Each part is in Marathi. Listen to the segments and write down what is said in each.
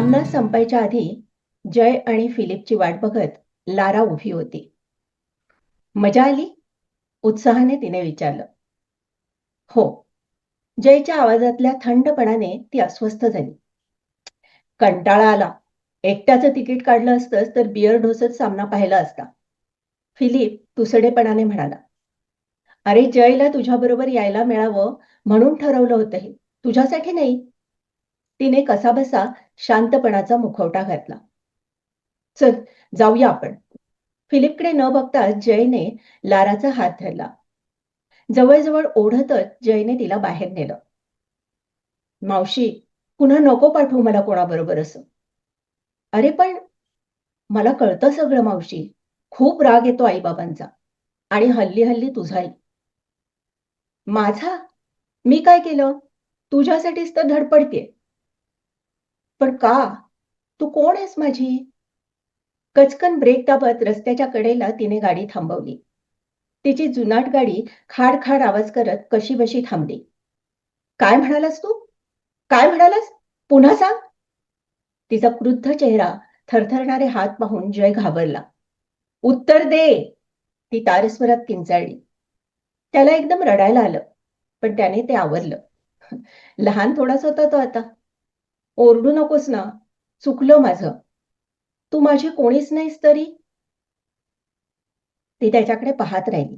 सामना संपायच्या आधी जय आणि फिलिपची वाट बघत लारा उभी होती. मजा आली? उत्साहाने तिने विचारलं. हो. जयच्या आवाजातल्या थंडपणाने ती अस्वस्थ झाली. कंटाळा आला. एकट्याचं तिकीट काढलं असतंस तर बियर ढोसत सामना पाहिला असता. फिलिप तुसडेपणाने म्हणाला. अरे जयला तुझ्याबरोबर यायला मिळावं म्हणून ठरवलं होतं हे. तुझ्यासाठी नाही. तिने कसाबसा शांतपणाचा मुखवटा घातला. चल जाऊया आपण. फिलिपकडे न बघताच जयने लाराचा हात धरला. जवळजवळ ओढतच जयने तिला बाहेर नेलं. मावशी, पुन्हा नको पाठवू मला कोणाबरोबर असं. अरे पण मला कळतं सगळं मावशी. खूप राग येतो आईबाबांचा आणि हल्ली हल्ली तुझाही. माझा? मी काय केलं? तुझ्यासाठीच तर धडपडतेय. पण का? तू कोण आहेस माझी? कचकन ब्रेक दाबत रस्त्याच्या कडेला तिने गाडी थांबवली. तिची जुनाट गाडी खाड खाड आवाज करत कशीबशी थांबली. काय म्हणालास तू? काय म्हणालास? पुन्हा सांग. तिचा क्रुद्ध चेहरा, थरथरणारे हात पाहून जय घाबरला. उत्तर दे. ती तारस्वरात किंचाळली. त्याला एकदम रडायला आलं, पण त्याने ते आवरलं. लहान थोडाच होता तो आता. ओरडू नकोस ना. चुकलं माझं. तू माझी कोणीच नाहीस तरी. ती त्याच्याकडे पाहत राहिली.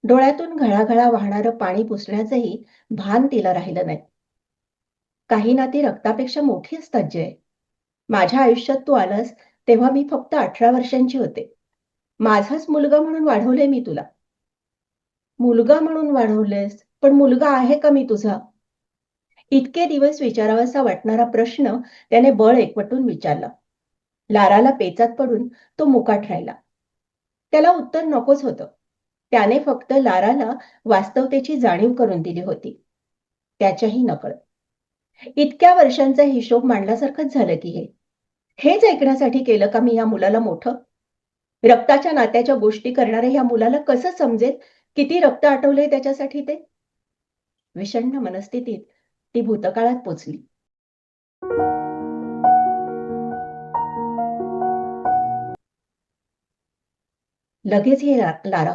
डोळ्यातून घळाघळा वाहणारं पाणी पुसण्याचंही भान तिला राहिलं नाही. काही नाती रक्तापेक्षा मोठी असतात जय. माझ्या आयुष्यात तू आलास तेव्हा मी फक्त 18 वर्षांची होते. माझाच मुलगा म्हणून वाढवले मी तुला. मुलगा म्हणून वाढवलेस, पण मुलगा आहे का मी तुझा? इतके दिवस विचारावासा वाटणारा प्रश्न त्याने बळ एकवटून विचारला. लाराला पेचात पडून तो मुकाट राहिला. त्याला उत्तर नकोच होतं. त्याने फक्त लाराला वास्तवतेची जाणीव करून दिली होती. त्याच्याही नकळत. इतक्या वर्षांचा हिशोब मांडल्यासारखंच झालं की हे. हेच ऐकण्यासाठी केलं का मी या मुलाला मोठं? रक्ताच्या नात्याच्या गोष्टी करणाऱ्या ह्या मुलाला कसं समजेल किती रक्त आटवलंय त्याच्यासाठी ते? विषण्ण मनस्थितीत ती भूतकाळात पोचली. लगेच ये लारा.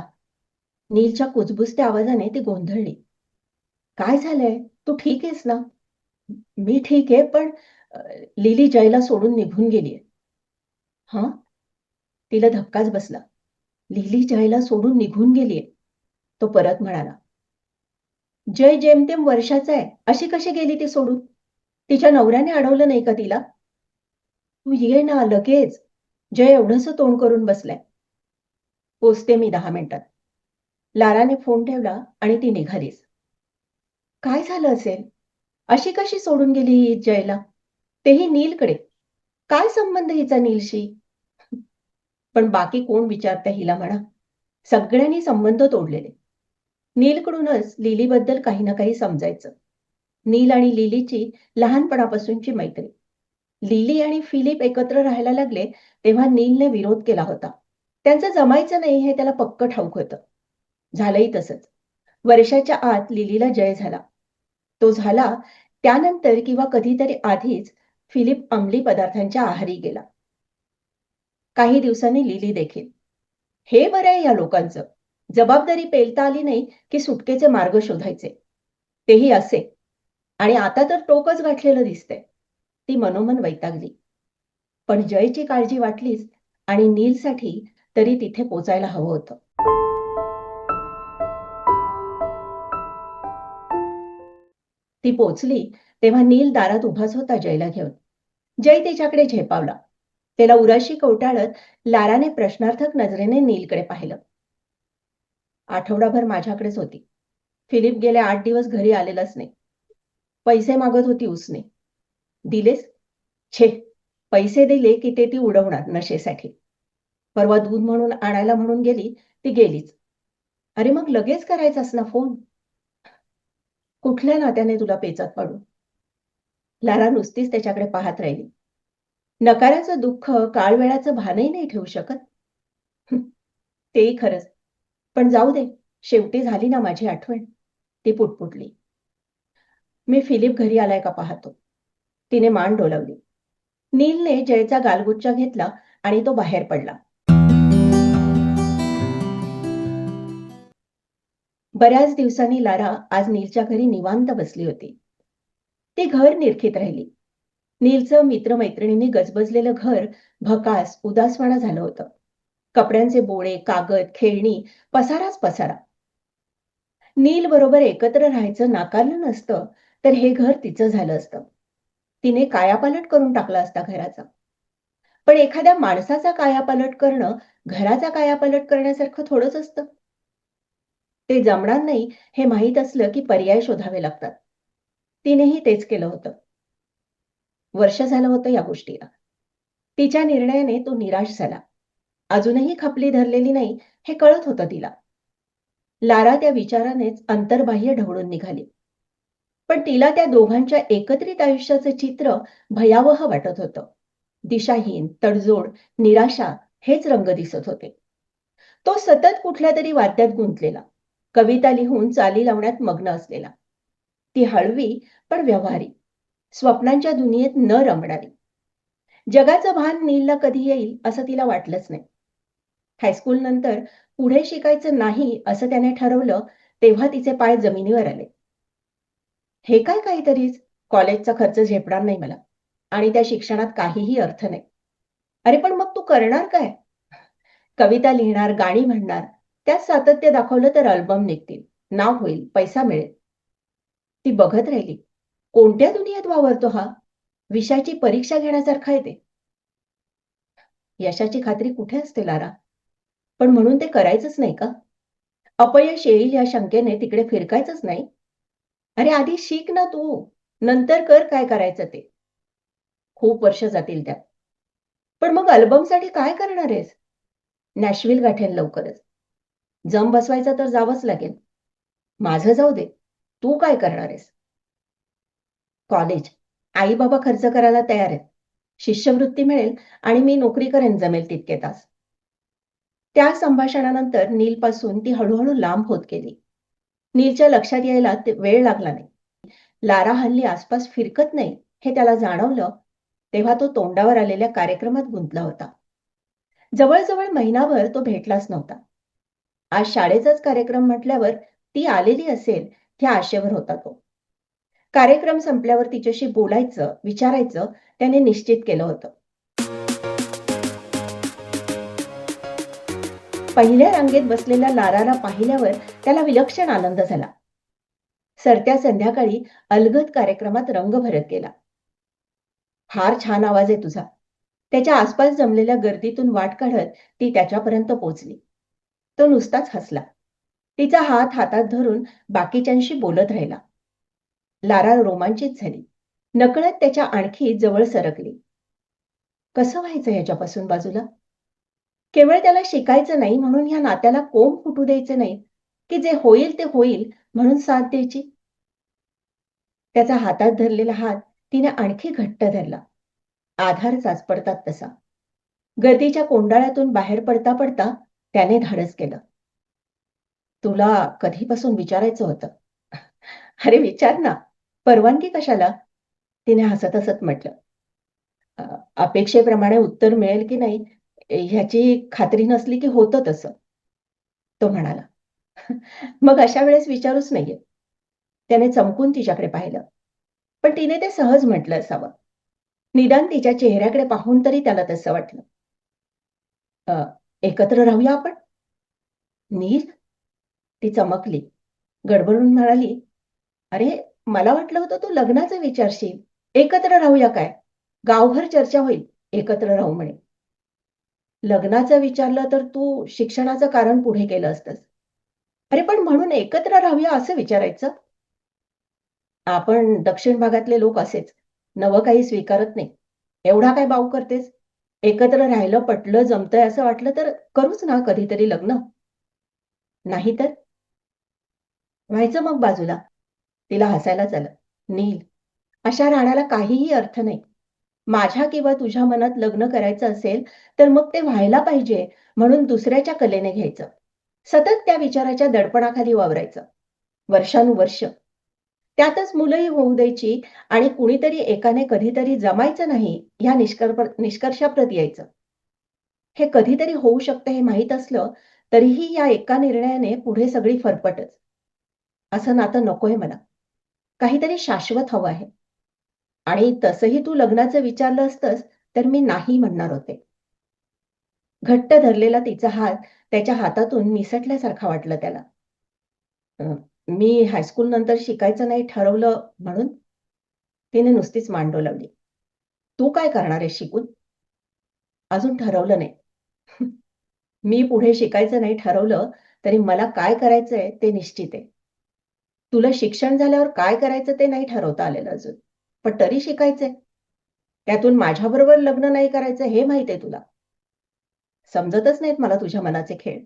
नीलच्या कुजबुजत्या आवाजाने ती गोंधळली. काय झालंय? तू ठीक आहेस ना? मी ठीक आहे, पण लिली जयला सोडून निघून गेलीये. हं? तिला धक्काच बसला. लिली जयला सोडून निघून गेलीये. तो परत म्हणाला. जय जेमतेम वर्षाचा आहे. अशी कशी गेली ती सोडून? तिच्या नवऱ्याने अडवलं नाही का तिला? तू ये ना लगेच. जय एवढंसं तोंड करून बसलाय. पोचते मी 10 मिनिटात. लाराने फोन ठेवला आणि ती निघालीच. काय झालं असेल? अशी कशी सोडून गेली ही जयला? तेही नीलकडे. काय संबंध हिचा नीलशी? पण बाकी कोण विचारतं हिला म्हणा. सगळ्यांनी संबंध तोडलेले. नीलकडूनच लिलीबद्दल काही ना काही समजायचं. नील आणि लिलीची लहानपणापासूनची मैत्री. लिली आणि फिलिप एकत्र राहायला लागले तेव्हा नीलने विरोध केला होता. त्यांचं जमायचं नाही हे त्याला पक्क ठाऊक होतं. झालंही तसंच. वर्षाच्या आत लिलीला जय झाला. तो झाला त्यानंतर किंवा कधीतरी आधीच फिलिप अंमली पदार्थांच्या आहारी गेला. काही दिवसांनी लिली देखील. हे बरं आहे या लोकांचं. जबाबदारी पेलता आली नाही की सुटकेचे मार्ग शोधायचे. तेही असे. आणि आता तर टोकच गाठलेलं दिसतंय. ती मनोमन वैतागली. पण जयची काळजी वाटलीच आणि नीलसाठी तरी तिथे पोचायला हवं होतं. ती पोचली तेव्हा नील दारात उभाच होता जयला घेऊन. जय तिच्याकडे झेपावला. त्याला उराशी कवटाळत लाराने प्रश्नार्थक नजरेने नीलकडे पाहिलं. आठवडाभर माझ्याकडेच होती. फिलिप गेले 8 दिवस घरी आलेलाच नाही. पैसे मागत होती उसने. दिलेस? छे, पैसे दिले की ते ती उडवणार नशेसाठी. परवा दूध म्हणून आणायला म्हणून गेली, ती गेलीच. अरे मग लगेच करायचास ना फोन. कुठल्या नात्याने तुला पेचात पाडू? लारा नुसतीच त्याच्याकडे पाहत राहिली. नकाराचं दुःख काळवेळाचं भानही नाही ठेवू शकत. तेही खरंच. पण जाऊ दे, शेवटी झाली ना माझी आठवण. ती पुटपुटली. मी फिलिप घरी आलाय का पाहतो. तिने मान डोलावली. नीलने जयचा गालगुच्चा घेतला आणि तो बाहेर पडला. बऱ्याच दिवसांनी लारा आज नीलच्या घरी निवांत बसली होती. ती घर निरखीत राहिली. नीलचं मित्रमैत्रिणींनी गजबजलेलं घर भकास उदासवाणा झालं होतं. कपड्यांचे बोळे, कागद, खेळणी, पसाराच पसारा. नील बरोबर एकत्र राहायचं नाकारलं नसतं तर हे घर तिचं झालं असतं. तिने कायापालट करून टाकला असता घराचा. पण एखाद्या माणसाचा कायापालट करणं घराचा कायापालट करण्यासारखं थोडंच असतं. ते जमणार नाही हे माहीत असलं की पर्याय शोधावे लागतात. तिनेही तेच केलं होतं. वर्ष झालं होतं या गोष्टीला. तिच्या निर्णयाने तो निराश झाला. अजूनही खपली धरलेली नाही हे कळत होतं तिला. लारा त्या विचारानेच अंतर्बाह्य ढवळून निघाली. पण तिला त्या दोघांच्या एकत्रित आयुष्याचं चित्र भयावह वाटत होतं. दिशाहीन, तडजोड, निराशा हेच रंग दिसत होते. तो सतत कुठल्या तरी वाद्यात गुंतलेला, कविता लिहून चाली लावण्यात मग्न असलेला. ती हळवी पण व्यवहारी, स्वप्नांच्या दुनियेत न रमणारी. जगाचं भान नीलला कधी येईल असं तिला वाटलंच नाही. हायस्कूल नंतर पुढे शिकायचं नाही असं त्याने ठरवलं तेव्हा तिचे पाय जमिनीवर आले. हे काय काहीतरीच, कॉलेजचा खर्च झेपणार नाही मला आणि त्या शिक्षणात काहीही अर्थ नाही. अरे पण मग तू करणार काय? कविता लिहिणार, गाणी म्हणणार, त्यात सातत्य दाखवलं तर अल्बम निघतील, नाव होईल, पैसा मिळेल. ती बघत राहिली. कोणत्या दुनियेत वावरतो हा? विषयाची परीक्षा घेण्यासारखं आहे ते. यशाची खात्री कुठे असते लारा? पण म्हणून ते करायचंच नाही का? अपयश येईल या शंकेने तिकडे फिरकायचंच नाही. अरे आधी शिक ना तू, नंतर कर काय करायचं ते. खूप वर्ष जातील त्यात. पण मग अल्बमसाठी काय करणार आहेस? नॅशव्हिल गाठेल लवकरच. जम बसवायचा तर जावंच लागेल. माझं जाऊ दे. तू काय करणार आहेस? कॉलेज. आई बाबा खर्च करायला तयार आहेत. शिष्यवृत्ती मिळेल आणि मी नोकरी करेन जमेल तितके तास. त्या संभाषणानंतर नीलपासून ती हळूहळू लांब होत गेली. नीलच्या लक्षात यायला वेळ लागला नाही. लारा हल्ली आसपास फिरकत नाही हे त्याला जाणवलं तेव्हा तो तोंडावर आलेल्या कार्यक्रमात गुंतला होता. जवळजवळ महिनाभर तो भेटलाच नव्हता. आज शाळेचाच कार्यक्रम म्हटल्यावर ती आलेली असेल ह्या आशेवर होता तो. कार्यक्रम संपल्यावर तिच्याशी बोलायचं, विचारायचं त्याने निश्चित केलं होतं. पहिल्या रांगेत बसलेल्या लाराला पाहिल्यावर त्याला विलक्षण आनंद झाला. सरत्या संध्याकाळी अलगद कार्यक्रमात रंग भरत गेला. फार छान आवाज आहे तुझा. त्याच्या आसपास जमलेल्या गर्दीतून वाट काढत ती त्याच्यापर्यंत पोचली. तो नुसताच हसला. तिचा हात हातात धरून बाकीच्यांशी बोलत राहिला. लारा रोमांचित झाली. नकळत त्याच्या आणखी जवळ सरकली. कसं व्हायचं ह्याच्यापासून बाजूला? केवळ त्याला शिकायचं नाही म्हणून ह्या नात्याला कोंब फुटू द्यायचे नाही, की जे होईल ते होईल म्हणून साथ द्यायची. त्याचा हातात धरलेला हात तिने आणखी घट्ट धरला. आधार चाचपडतात तसा. गर्दीच्या कोंडाळ्यातून बाहेर पडता पडता त्याने धाडस केलं. तुला कधीपासून विचारायचं होतं. अरे विचार ना. परवानगी कशाला? तिने हसत हसत म्हटलं. "अ, अपेक्षेप्रमाणे उत्तर मिळेल की नाही ह्याची खात्री नसली की होतं तसं." तो म्हणाला. मग अशा वेळेस विचारूच नाहीये. त्याने चमकून तिच्याकडे पाहिलं. पण तिने ते सहज म्हटलं असावं. निदान तिच्या चेहऱ्याकडे पाहून तरी त्याला तसं वाटलं. "अ, एकत्र राहूया आपण?" "नील?" ती चमकली. गडबडून म्हणाली, "अरे, मला वाटलं होतं तू लग्नाचं विचारशील. एकत्र राहूया काय? गावभर चर्चा होईल एकत्र राहू म्हणे." "लग्नाचं विचारलं तर तू शिक्षणाचं कारण पुढे केलं असतंस." "अरे पण म्हणून एकत्र राहूया असं विचारायचं?" "आपण दक्षिण भागातले लोक असेच. नवं काही स्वीकारत नाही. एवढा काय बाऊ करतेस? एकत्र राहिलं, पटलं, जमतंय असं वाटलं तर करूच ना कधीतरी लग्न. नाही तर व्हायचं मग बाजूला." तिला हसायलाच आलं. "नील, अशा राहण्याला काहीही अर्थ नाही. माझ्या किंवा तुझ्या मनात लग्न करायचं असेल तर मग ते व्हायला पाहिजे म्हणून दुसऱ्याच्या कलेने घ्यायचं. सतत त्या विचाराच्या दडपणाखाली वावरायचं. वर्षानुवर्ष. त्यातच मुलंही होऊ द्यायची आणि कुणीतरी एकाने कधीतरी जमायचं नाही ह्या निष्कर्षाप्रत यायचं. हे कधीतरी होऊ शकतं हे माहीत असलं, तरीही या एका निर्णयाने पुढे सगळी फरफटच. असं नातं नकोय मला. काहीतरी शाश्वत हवं आहे. आणि तसंही तू लग्नाचं विचारलं असतंस, तर मी नाही म्हणणार होते. घट्ट धरलेला तिचा हात त्याच्या हातातून निसटल्यासारखा वाटलं त्याला. अ, मी हायस्कूल नंतर शिकायचं नाही ठरवलं म्हणून? तिने नुसतीच मान डोलावली. तू काय करणार आहेस शिकून? अजून ठरवलं नाही. मी पुढे शिकायचं नाही ठरवलं, तरी मला काय करायचंय ते निश्चित आहे. तुला शिक्षण झाल्यावर काय करायचं ते नाही ठरवता आलेलं अजून. पण तरी शिकायचंय. त्यातून माझ्याबरोबर लग्न नाही करायचं हे माहित आहे तुला. समजतच नाहीत मला तुझ्या मनाचे खेळ.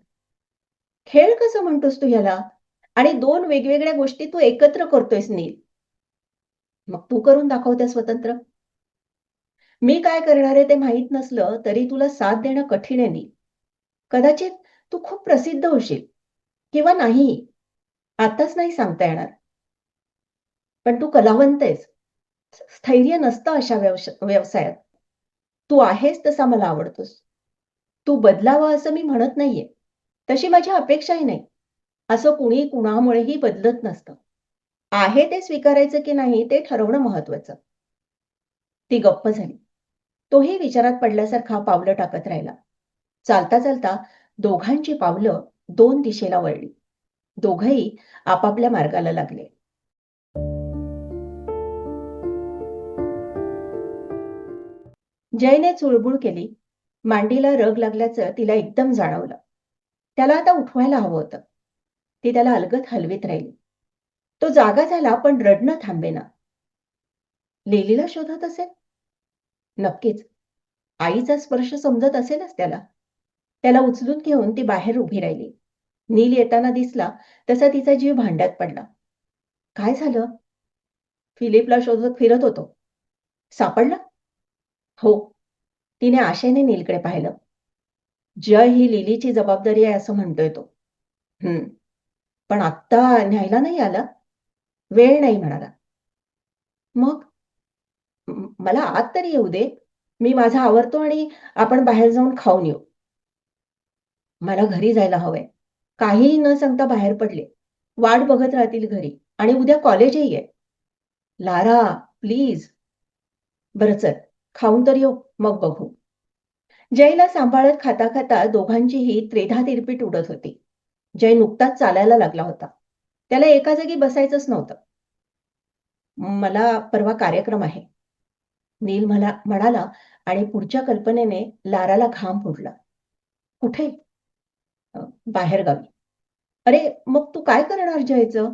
खेळ कसं म्हणतोस तू ह्याला? आणि 2 वेगवेगळ्या गोष्टी तू एकत्र करतोयस नील. मग तू करून दाखव त्या स्वतंत्र. मी काय करणार आहे ते माहीत नसलं, तरी तुला साथ देणं कठीण आहे नील. कदाचित तू खूप प्रसिद्ध होशील किंवा नाहीही. आताच नाही सांगता येणार. पण तू कलावंत आहेस. स्थैर्य नसतं अशा व्यवसायात. तू आहेस तसा मला आवडतोस. तू बदलावं असं मी म्हणत नाहीये. तशी माझी अपेक्षाही नाही. असं कुणी कुणामुळेही बदलत नसतं. आहे ते स्वीकारायचं की नाही ते ठरवणं महत्वाचं. ती गप्प झाली. तोही विचारात पडल्यासारखा पावलं टाकत राहिला. चालता चालता दोघांची पावलं 2 दिशेला वळली. दोघंही आपापल्या मार्गाला लागले. जयने चुळबुळ केली. मांडीला रग लागल्याचं तिला एकदम जाणवलं. त्याला आता उठवायला हवं होतं. ती त्याला अलगद हलवीत राहिली. तो जागा झाला पण रडणं थांबेना. लिलीला शोधत असेल? नक्कीच. आईचा स्पर्श समजत असेलच त्याला. त्याला उचलून घेऊन ती बाहेर उभी राहिली. नील येताना दिसला तसा तिचा जीव भांड्यात पडला. काय झालं? फिलिपला शोधत फिरत होतो. सापडला? हो. तिने आशेने नीलकडे पाहिलं. जय ही लिलीची जबाबदारी आहे असं म्हणतोय तो. हं. पण आत्ता न्यायला नाही आला? वेळ नाही म्हणाला. मग? मला आत तरी येऊ दे. मी माझा आवरतो आणि आपण बाहेर जाऊन खाऊन येऊ. मला घरी जायला हवंय. काहीही न सांगता बाहेर पडले. वाट बघत राहतील घरी आणि उद्या कॉलेजही आहे. Lara, please. बरं चल, खाऊन तर येऊ, मग बघू. जयला सांभाळत खाता खाता दोघांचीही त्रेधा तिरपीट उडत होती. जय नुकताच चालायला लागला होता. त्याला एका जागी बसायचंच नव्हतं. मला परवा कार्यक्रम आहे. नील म्हणाला आणि पुढच्या कल्पनेने लाराला घाम फुटला. कुठे? बाहेरगावी. अरे, मग तू काय करणार जयचं?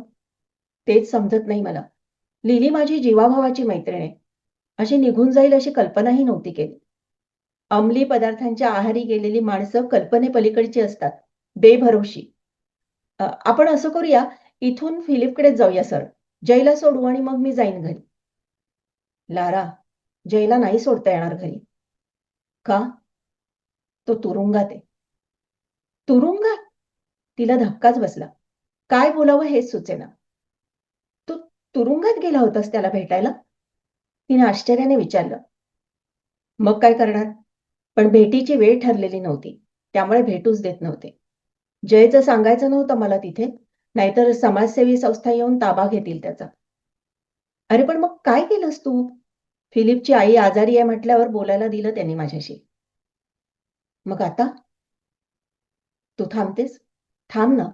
तेच समजत नाही मला. लिली माझी जीवाभावाची मैत्रीण आहे. अशी निघून जाईल अशी कल्पनाही नव्हती केली. अंमली पदार्थांच्या आहारी गेलेली माणसं कल्पनेपलीकडची असतात. बेभरवशी. आपण असं करूया, इथून फिलिपकडेच जाऊया सर. जयला सोडू आणि मग मी जाईन घरी. लारा, जयला नाही सोडता येणार घरी. का? तो तुरुंगात आहे. तुरुंगात? तिला धक्काच बसला. काय बोलावं हेच सुचेना. तू तुरुंगात गेला होतास त्याला भेटायला? तिने आश्चर्याने विचारलं. मग काय करणार? पण भेटीची वेळ ठरलेली नव्हती. त्यामुळे भेटूच देत नव्हते. जयचं सांगायचं नव्हतं मला तिथे. नाहीतर समाजसेवी संस्था येऊन ताबा घेतील त्याचा. अरे पण मग काय केलंस तू? फिलिपची आई आजारी आहे म्हटल्यावर बोलायला दिलं त्यांनी माझ्याशी. मग आता? तू थांबतेस? थांब ना.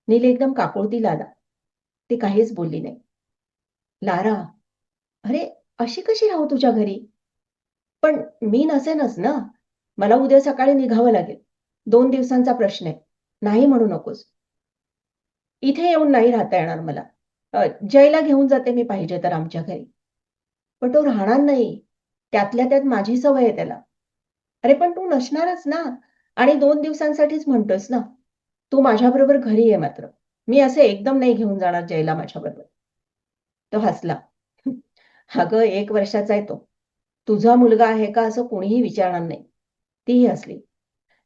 नील एकदम काकुळतीला आला. ती काहीच बोलली नाही. लारा, अरे अशी कशी राहू तुझ्या घरी? पण मी नसेनच ना. मला उद्या सकाळी निघावं लागेल. 2 दिवसांचा प्रश्न आहे. नाही म्हणू नकोस. इथे येऊन नाही राहता येणार मला. जयला घेऊन जाते मी पाहिजे तर आमच्या घरी. पण तो राहणार नाही. त्यातल्या त्यात माझी सवय आहे त्याला. अरे पण तू नसणारच ना. आणि 2 दिवसांसाठीच म्हणतोयस ना. तू माझ्याबरोबर घरी ये मात्र. मी असे एकदम नाही घेऊन जाणार जयला माझ्याबरोबर. तो हसला. अगं 1 वर्षाचा आहे तो. तुझा मुलगा आहे का असं कोणीही विचारणार नाही. तीही हसली.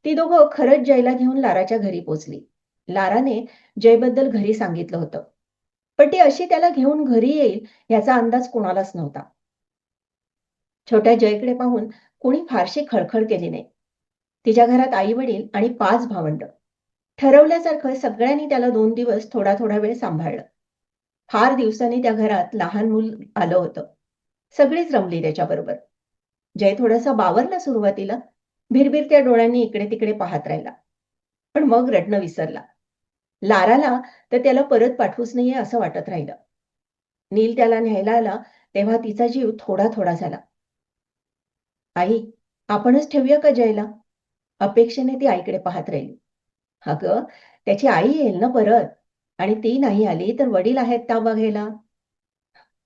ती दोघं खरंच जयला घेऊन लाराच्या घरी पोचली. लाराने जयबद्दल घरी सांगितलं होतं. पण ती अशी त्याला घेऊन घरी येईल याचा अंदाज कोणालाच नव्हता. छोट्या जयकडे पाहून कोणी फारशी खळखळ केली नाही. तिच्या घरात आई-वडील आणि 5 भावंड. ठरवल्यासारखं सगळ्यांनी त्याला 2 दिवस थोडा-थोडा वेळ सांभाळलं. फार दिवसांनी त्या घरात लहान मूल आलं होतं. सगळीच रमली त्याच्याबरोबर. जय थोडासा बावरला सुरुवातीला. भिरभिरत्या डोळ्यांनी इकडे-तिकडे पाहत राहिला. पण मग रडणं विसरला. लाराला तर त्याला परत पाठवूच नाहीये असं वाटत राहिलं. नील त्याला न्यायला आला तेव्हा तिचा जीव थोडा-थोडा झाला. "आई, आपणच ठेवूया का जयला?" अपेक्षेने ती आईकडे पाहत राहिली. अगं, त्याची आई येईल ना परत आणि ती नाही आली तर वडील आहेत त्या बघायला.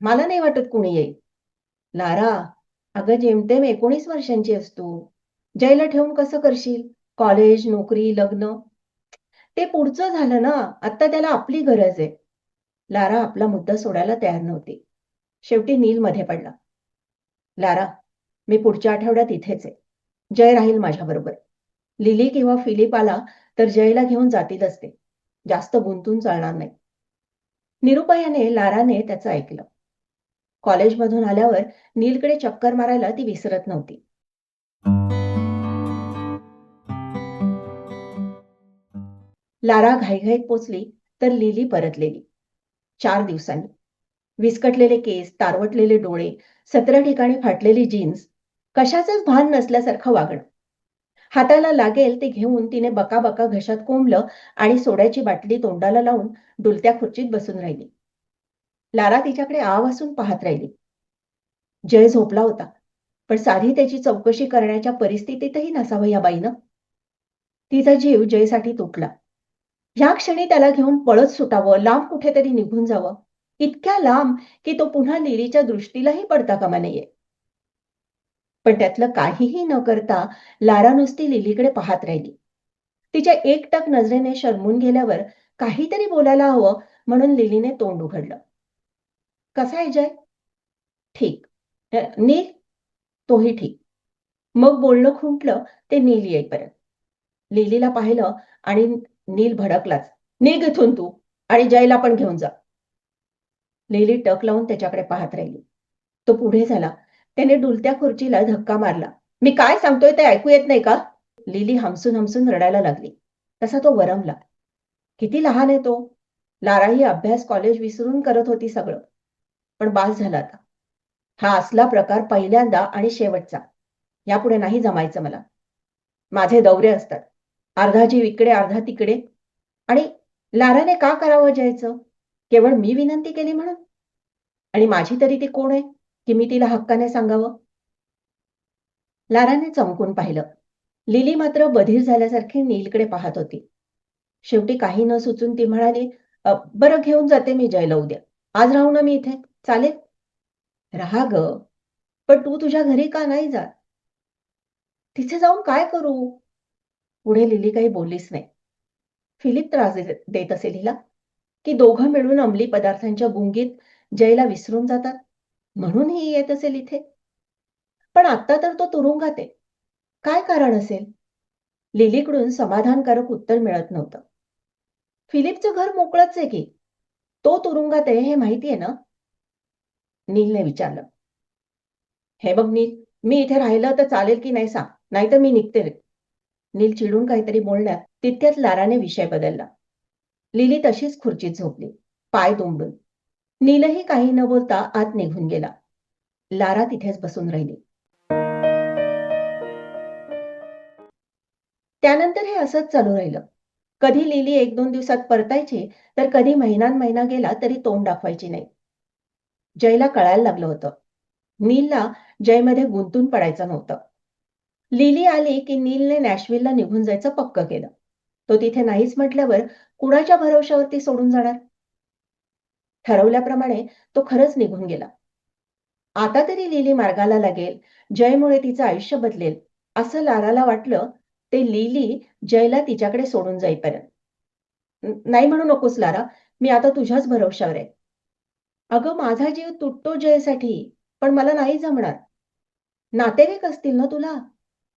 मला नाही वाटत कुणी येईल. लारा, अगं जेमतेम 19 वर्षांची आहेस तू. जयला ठेवून कसं करशील? कॉलेज, नोकरी, लग्न ते पुढचं झालं ना. आत्ता त्याला आपली गरज आहे. लारा आपला मुद्दा सोडायला तयार नव्हती. शेवटी नील मध्ये पडला. लारा, मी पुढच्या आठवड्यात इथेच आहे. जय राहील माझ्याबरोबर. लिली किंवा फिलिप आला तर जयला घेऊन जातीलच ते. जास्त गुंतून चालणार नाही. निरुपायाने लाराने त्याचं ऐकलं. कॉलेजमधून आल्यावर नीलकडे चक्कर मारायला ती विसरत नव्हती. लारा घाईघाईत पोचली तर लिली परतलेली. 4 दिवसांनी. विस्कटलेले केस, तारवटलेले डोळे, 17 ठिकाणी फाटलेली जीन्स, कशाचंच भान नसल्यासारखं वागणं. हाताला लागेल ते घेऊन तिने बका-बका घशात कोंबलं आणि सोड्याची बाटली तोंडाला लावून डुलत्या खुर्चीत बसून राहिली. लारा तिच्याकडे आ वासून पाहत राहिली. जय झोपला होता. पण साधी त्याची चौकशी करण्याच्या परिस्थितीतही नसावं या बाईनं. तिचा जीव जयसाठी तुटला. ह्या क्षणी त्याला घेऊन पळत सुटावं, लांब कुठेतरी निघून जावं. इतक्या लांब की तो पुन्हा लिलीच्या दृष्टीलाही पडता कामा नये. पण त्यातलं काहीही न करता लारा नुसती लिलीकडे पाहत राहिली. तिच्या एकटक नजरेने शरमून गेल्यावर काहीतरी बोलायला हवं म्हणून लिलीने तोंड उघडलं. "कसा आहे जय?" "ठीक." "नील?" "तोही ठीक." मग बोलणं खुंटलं ते नील येईपर्यंत. लिलीला पाहिलं आणि नील भडकलाच. "निघ इथून तू आणि जयला पण घेऊन जा." लिली टक लावून त्याच्याकडे पाहत राहिली. तो पुढे झाला. त्याने डुलत्या खुर्चीला धक्का मारला. "मी काय सांगतोय ते ऐकू येत नाही का?" लिली हमसून हमसून रडायला लागली. तसा तो वरमला. किती लहान आहे तो. लाराही अभ्यास, कॉलेज विसरून करत होती सगळं. पण बास झालं आता. हा असला प्रकार पहिल्यांदा आणि शेवटचा. यापुढे नाही जमायचं मला. माझे दौरे असतात. अर्धा जीव इकडे, अर्धा तिकडे. आणि लाराने का करावं जायचं? केवळ मी विनंती केली म्हणून? आणि माझी तरी ती कोण आहे, की मी तिला हक्काने सांगावं? लाराने चमकून पाहिलं. लिली मात्र बधीर झाल्यासारखी नीलकडे पाहत होती. शेवटी काही न सुचून ती म्हणाली, बरं घेऊन जाते मी जयला उद्या. आज राहू ना मी इथे? चालेल?" "राहा गं, पण तू तुझ्या घरी का नाही जात?" "तिथे जाऊन काय करू?" पुढे लिली काही बोललीच नाही. फिलिप त्रास देत असेल हिला, की दोघं मिळून अंमली पदार्थांच्या गुंगीत जयला विसरून जातात, म्हणून ही येत असेल इथे. पण आत्ता तर तो तुरुंगात आहे. काय कारण असेल? लिलीकडून समाधानकारक उत्तर मिळत नव्हतं. फिलिपचं घर मोकळंच आहे की. तो तुरुंगात आहे हे माहिती आहे ना? नीलने विचारलं. "हे बघ नील, मी इथे राहिलं तर चालेल की नाही सांग, नाहीतर मी निघते रे." नील चिडून काहीतरी बोलण्यात तितक्यात लाराने विषय बदलला. लिली तशीच खुर्चीत झोपली, पाय दुमडून. नीलही काही न बोलता आत निघून गेला. लारा तिथेच बसून राहिली. त्यानंतर हे असंच चालू राहिलं. कधी लिली 1-2 दिवसात परतायची, तर कधी महिना गेला तरी तोंड दाखवायची नाही. जयला कळायला लागलं होतं. नीलला जयमध्ये गुंतून पडायचं नव्हतं. लिली आली की नीलने नॅशविलला निघून जायचं पक्क केलं. तो तिथे नाहीच म्हटल्यावर कुणाच्या भरवशावरती सोडून जाणार? ठरवल्याप्रमाणे तो खरंच निघून गेला. आता तरी लिली मार्गाला लागेल, जयमुळे तिचं आयुष्य बदलेल, असं लाराला वाटलं, ते लिली जयला तिच्याकडे सोडून जाईपर्यंत. नाही म्हणू नकोस लारा, मी आता तुझ्याच भरवशावर आहे." "अगं माझा जीव तुटतो जयसाठी, पण मला नाही जमणार. नातेवाईक असतील ना तुला?"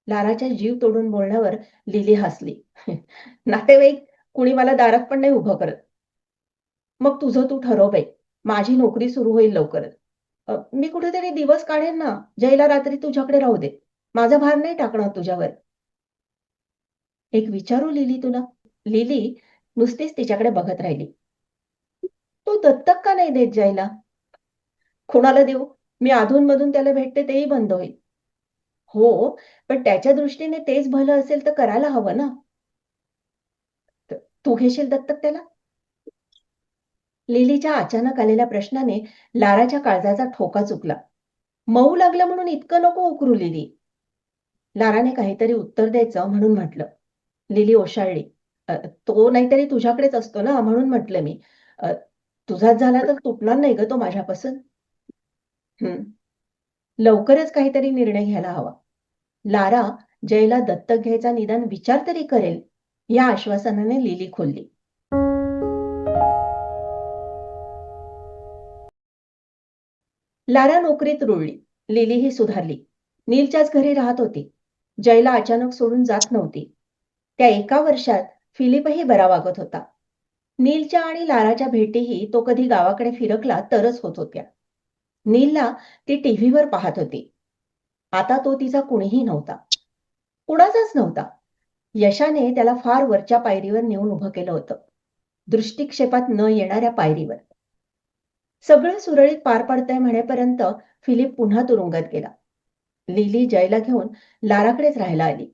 लाराच्या जीव तोडून बोलण्यावर लिली हसली. "नातेवाईक कुणी मला दारात पण नाही उभं करत." मग तुझं तू ठरव बाई. माझी नोकरी सुरू होईल लवकरच. मी कुठेतरी दिवस काढेन ना. जयला रात्री तुझ्याकडे राहू दे. माझा भार नाही टाकणार तुझ्यावर. एक विचारू लिली तुला? लिली नुसतीच तिच्याकडे बघत राहिली. तू दत्तक का नाही देत जयला? कोणाला देऊ? मी अधूनमधून त्याला भेटते तेही बंद होईल. हो, पण त्याच्या दृष्टीने तेच भलं असेल तर करायला हवं ना. तू घेशील दत्तक त्याला? लिलीच्या अचानक आलेल्या प्रश्नाने लाराच्या काळजाचा ठोका चुकला. मऊ लागलं म्हणून इतकं नको उकरू लिली. लाराने काहीतरी उत्तर द्यायचं म्हणून म्हटलं. लिली ओशाळली. तो नाहीतरी तुझ्याकडेच असतो ना म्हणून म्हटलं मी. अ, तुझाच झाला तर तुटणार नाही ग तो माझ्यापासून. हं. लवकरच काहीतरी निर्णय घ्यायला हवा. लारा जयला दत्तक घ्यायचा निदान विचार तरी करेल या आश्वासनाने लिली खोलली. लारा नोकरीत रुळली. लिलीही सुधारली. नीलच्याच घरी राहत होती. जयला अचानक सोडून जात नव्हती. त्या एका वर्षात फिलिपही बरा वागत होता. नीलच्या आणि लाराच्या भेटीही तो कधी गावाकडे फिरकला तरच होत होत्या. नीलला ती टीव्हीवर पाहत होती. आता तो तिचा कुणीही नव्हता. कुणाचाच नव्हता. यशाने त्याला फार वरच्या पायरीवर नेऊन उभं केलं होतं. दृष्टिक्षेपात न येणाऱ्या पायरीवर. सगळं सुरळीत पार पडतंय म्हणेपर्यंत फिलिप पुन्हा तुरुंगात गेला. लिली जयला घेऊन लाराकडेच राहायला आली.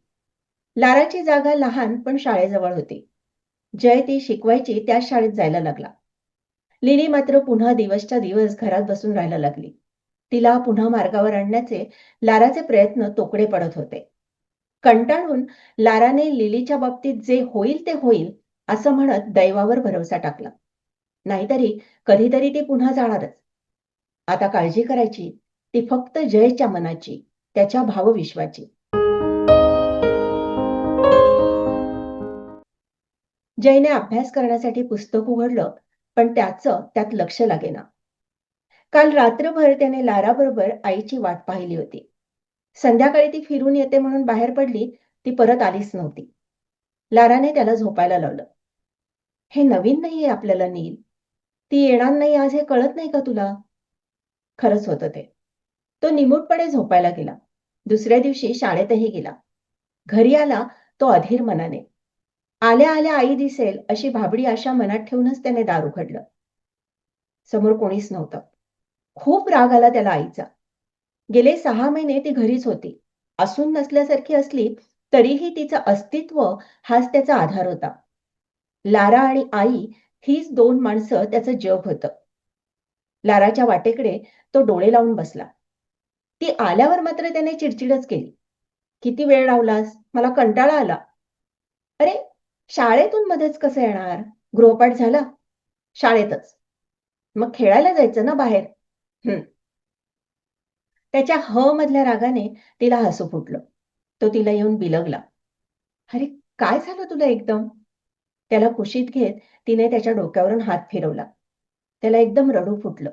लाराची जागा लहान पण शाळेजवळ होती. जय ती शिकवायची त्याच शाळेत जायला लागला. लिली मात्र पुन्हा दिवसच्या दिवस घरात बसून राहायला लागली. तिला पुन्हा मार्गावर आणण्याचे लाराचे प्रयत्न तोकडे पडत होते. कंटाळून लाराने लिलीच्या बाबतीत जे होईल ते होईल असं म्हणत दैवावर भरवसा टाकला. नाहीतरी कधीतरी ती पुन्हा जाणारच. आता काळजी करायची ती फक्त जयच्या मनाची, त्याच्या भावविश्वाची. जयने अभ्यास करण्यासाठी पुस्तक उघडलं, पण त्यात लक्ष लागेना. काल रात्रभर त्याने लाराबरोबर आईची वाट पाहिली होती. संध्याकाळी ती फिरून येते म्हणून बाहेर पडली, ती परत आलीच नव्हती. लाराने त्याला झोपायला लावलं. हे नवीन नाहीये आपल्याला नील. ती येणार नाही आज हे कळत नाही का तुला? खरंच होतं ते. तो निमूटपणे झोपायला गेला. दुसऱ्या दिवशी शाळेतही गेला. घरी आला तो अधीर मनाने. आल्या आल्या आई दिसेल अशी भाबडी आशा मनात ठेवूनच त्याने दार उघडलं. समोर कोणीच नव्हतं. खूप राग आला त्याला आईचा. गेले 6 महिने ती घरीच होती. असून नसल्यासारखी असली तरीही तिचं अस्तित्व हाच त्याचा आधार होता. लारा आणि आई हीच 2 माणसं त्याचं जग होतं. लाराच्या वाटेकडे तो डोळे लावून बसला. ती आल्यावर मात्र त्याने चिडचिडच केली. किती वेळ लावलास? मला कंटाळा आला. अरे, शाळेतून मध्येच कसं येणार? गृहपाठ झाला? शाळेतच. मग खेळायला जायचं ना बाहेर. हं. त्याच्या मधल्या रागाने तिला हसू फुटलं. तो तिला येऊन बिलगला. अरे, काय झालं तुला एकदम? त्याला कुशीत घेत तिने त्याच्या डोक्यावरून हात फिरवला. त्याला एकदम रडू फुटलं.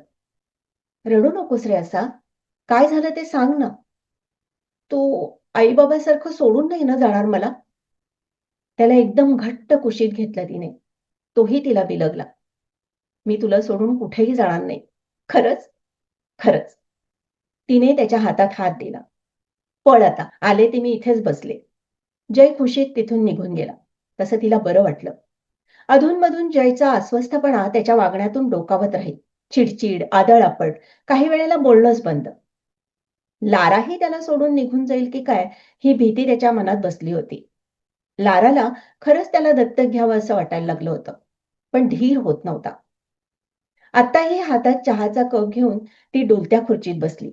रडू नकोस रे असा. काय झालं ते सांग ना. तू आई-बाबासारखं सोडून नाही ना जाणार मला? त्याला एकदम घट्ट कुशीत घेतलं तिने. तोही तिला बिलगला. मी तुला सोडून कुठेही जाणार नाही. खरंच? खरंच. तिने त्याच्या हातात हात दिला. पळ आता. आले ते मी इथेच बसले. जय खुशीत तिथून निघून गेला. तसं तिला बरं वाटलं. अधूनमधून जयचा अस्वस्थपणा त्याच्या वागण्यातून डोकावत राहील. चिडचिड, आदळआपट, काही वेळेला बोलणंच बंद. लाराही त्याला सोडून निघून जाईल की काय ही भीती त्याच्या मनात बसली होती. लाराला खरंच त्याला दत्तक घ्यावं असं वाटायला लागलं होतं. पण धीर होत नव्हता. आत्ताही हातात चहाचा कप घेऊन ती डुलत्या खुर्चीत बसली.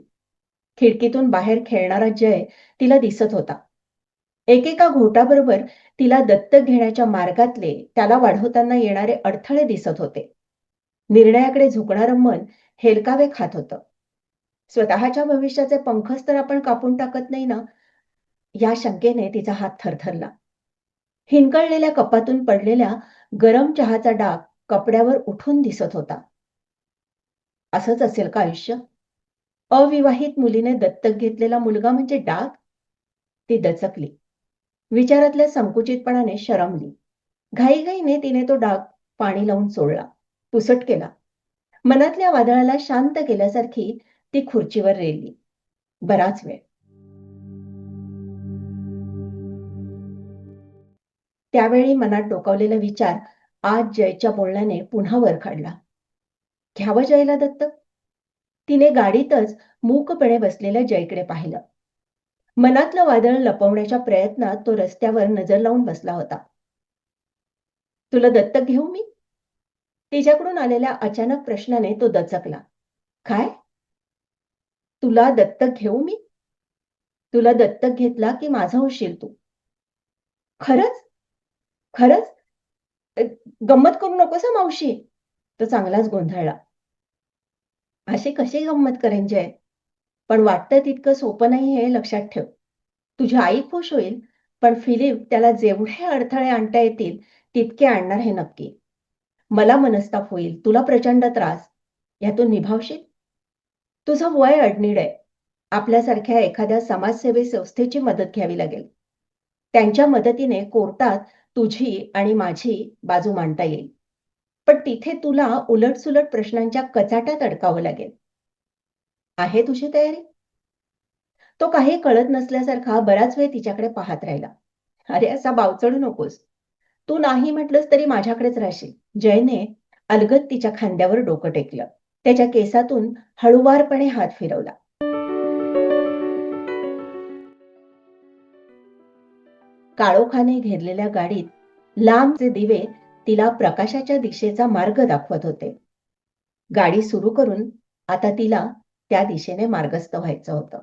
खिडकीतून बाहेर खेळणारा जय तिला दिसत होता. एकेका घोटाबरोबर तिला दत्तक घेण्याच्या मार्गातले त्याला वाढवताना येणारे अडथळे दिसत होते. निर्णयाकडे झुकणारं मन हेलकावे खात होतं. स्वतःच्या भविष्याचे पंखच तर आपण कापून टाकत नाही ना, या शंकेने तिचा हात थरथरला. हिंकळलेल्या कपातून पडलेल्या गरम चहाचा डाग कपड्यावर उठून दिसत होता. असंच असेल का आयुष्य? अविवाहित मुलीने दत्तक घेतलेला मुलगा म्हणजे डाग? ती दचकली. विचारातल्या संकुचितपणाने शरमली. घाईघाईने तिने तो डाग पाणी लावून सोडला. पुसट केला. मनातल्या वादळाला शांत केल्यासारखी ती खुर्चीवर रेलली. बराच वेळ. त्यावेळी मनात डोकावलेला विचार आज जयच्या बोलण्याने पुन्हा वर काढला. घ्यावं जयला दत्तक? तिने गाडीतच मूकपणे बसलेल्या जयकडे पाहिलं. मनातलं वादळ लपवण्याच्या प्रयत्नात तो रस्त्यावर नजर लावून बसला होता. तुला दत्तक घेऊ मी? तिच्याकडून आलेल्या अचानक प्रश्नाने तो दचकला. काय? तुला दत्तक घेऊ मी? तुला दत्तक घेतला की माझा होशील तू? खरंच? खरंच? अ, गंमत करू नकोस हं मावशी. तो चांगलाच गोंधळला. अशी कशी गंमत करेन जय? पण वाटतं तितकं सोपं नाही हे लक्षात ठेव. तुझी आई खुश होईल, पण फिलिप त्याला जेवढे अडथळे आणता येतील तितके आणणार हे नक्की. मला मनस्ताप होईल, तुला प्रचंड त्रास. यातून निभावशील? तुझं वय अडनीड आहे. आपल्यासारख्या एखाद्या समाजसेवी संस्थेची मदत घ्यावी लागेल. त्यांच्या मदतीने कोर्टात तुझी आणि माझी बाजू मांडता येईल. पण तिथे तुला उलटसुलट प्रश्नांच्या कचाट्यात अडकावं लागेल. आहे तुझी तयारी? तो काही कळत नसल्यासारखा बराच वेळ तिच्याकडे पाहत राहिला. अरे असा बावचळू नकोस. तू नाही म्हटलंस तरी माझ्याकडेच राहशील. जयने अलगद तिच्या खांद्यावर डोकं टेकलं. त्याच्या केसातून हळुवारपणे हात फिरवला. काळोखाने घेरलेल्या गाडीत लांबचे दिवे तिला प्रकाशाच्या दिशेचा मार्ग दाखवत होते. गाडी सुरू करून आता तिला त्या दिशेने मार्गस्थ व्हायचं होतं.